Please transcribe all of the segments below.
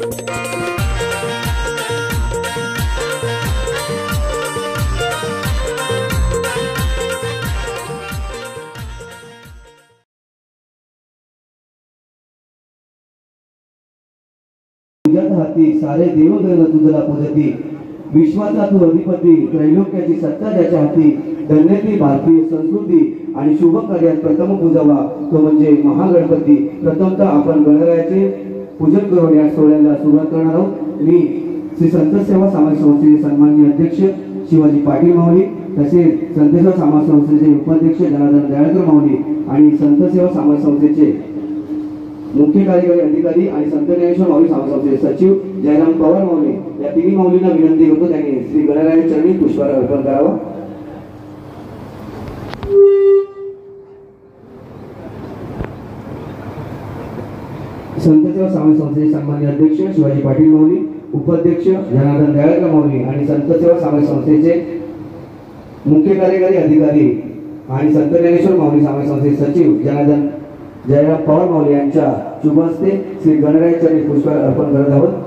हाती सारे देवगण तुझला पूजती, विश्वाचा तू अधिपती, त्रैलोक्याची सत्ता ज्याच्या हाती, धन्यती भारतीय संस्कृती आणि शुभ कार्यात प्रथम पूजावा तो म्हणजे महागणपती। प्रथमतः आपण गणरायाचे पूजन करून या सोहळ्याला सुरुवात करणार आहोत। मी श्री संत सेवा सामाजिक संस्थेचे सन्माननीय अध्यक्ष शिवाजी पाटील माऊली, तसेच संत सेवा सामाजिक संस्थेचे उपाध्यक्ष जनार्दन दयाळकर माऊली आणि संत सेवा सामाजिक संस्थेचे मुख्य कार्यकारी अधिकारी आणि संत ज्ञानेश्वर माऊली सामाजिक संस्थेचे सचिव जयराम पवार माऊली या तिन्ही माऊलींना विनंती करतो त्यांनी श्री गणराया चरणी पुष्पहार अर्पण करावा। संत सेवा सामाजिक संस्थेचे सन्माननीय अध्यक्ष शिवाजी पाटील माऊली, उपाध्यक्ष जनार्दन दयाळकर माऊली आणि संत सेवा सामाजिक संस्थेचे मुख्य कार्यकारी अधिकारी आणि संत ज्ञानेश्वर माऊली सामाजिक संस्थेचे सचिव जयराम पवार माऊली यांच्या शुभ हस्ते श्री गणराया चरणी पुष्पहार अर्पण करत आहोत।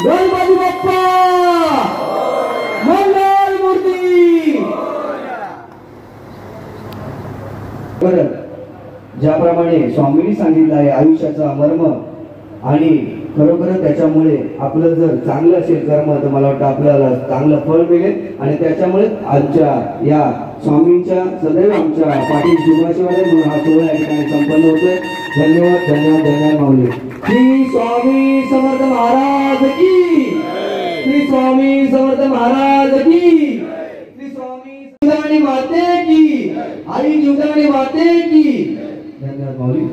गणपती बाप्पा मंगल मूर्ती। ज्याप्रमाणे स्वामींनी सांगितलं आहे आयुष्याचा मर्म आणि खरोखर त्याच्यामुळे आपलं जर चांगलं असेल कर्म तर मला वाटतं आपल्याला चांगलं फळ मिळेल आणि त्याच्यामुळे आमच्या या स्वामींच्या सदैव आमच्या पाटील शुभाशिवाय म्हणून हा सोहळा या ठिकाणी संपन्न होतोय। धन्यवाद धन्यवाद धन्यवाद माऊली। श्री स्वामी समर्थ महाराज की, श्री स्वामी समर्थ महाराज की, श्री स्वामी जीवदानी माते की, आई जीवदानी माते की। धन्यवाद माऊली।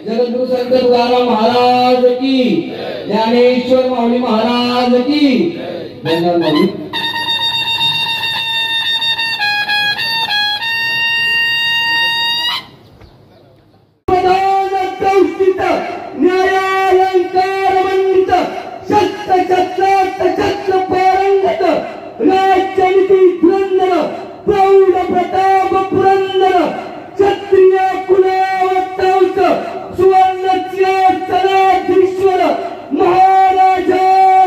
जगद्गुरु संत तुकाराम महाराज की, ज्ञानेश्वर माऊली महाराज की। धन्यवाद माऊली। न्यायालंकार मंडित शस्त्र शस्त्रास्त्र शस्त्र पारंगत राजनीती धुरंधर प्रौढ प्रताप पुरंदर क्षत्रिय कुलावतांस सुवर्णस्य सनाधीश्वर महाराजाधिराज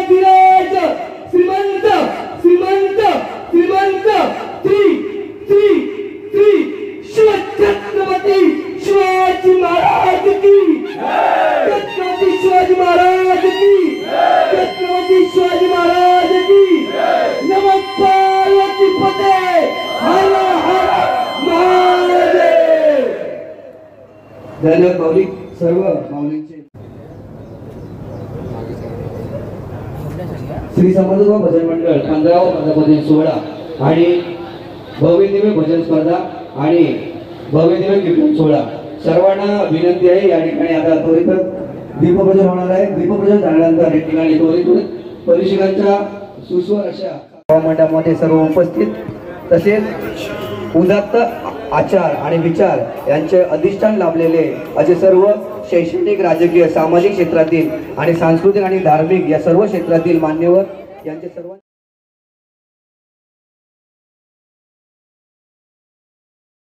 श्रीमंत श्रीमंत श्रीमंत श्री श्री श्री शिवछत्रपती शिवाजी महाराज की, छत्रपती शिवाजी महाराज की, छत्रपती शिवाजी महाराज की। नमः पार्वती पते हर हर महादेव। धन्यवाद माऊली। सर्व माऊलींचे श्री समर्थ भजन मंडळ 15वा पंतप्रधान सोहळा आणि भव्य दिव्य भजन स्पर्धा आणि भव्य दिव्य कीर्तन सोहळा सर्वांना विनंती आहे या ठिकाणी आता त्वरित दीपप्रज्वलन होणार आहे। दीपप्रज्वलन झाल्यानंतर या ठिकाणी त्वरित परिषदांच्या सुस्वर अशा मंडळामध्ये सर्व उपस्थित तसेच उदात्त आचार आणि विचार यांचे अधिष्ठान लाभलेले असे सर्व शैक्षणिक राजकीय सामाजिक क्षेत्रातील आणि सांस्कृतिक आणि धार्मिक या सर्व क्षेत्रातील मान्यवर यांचे सर्व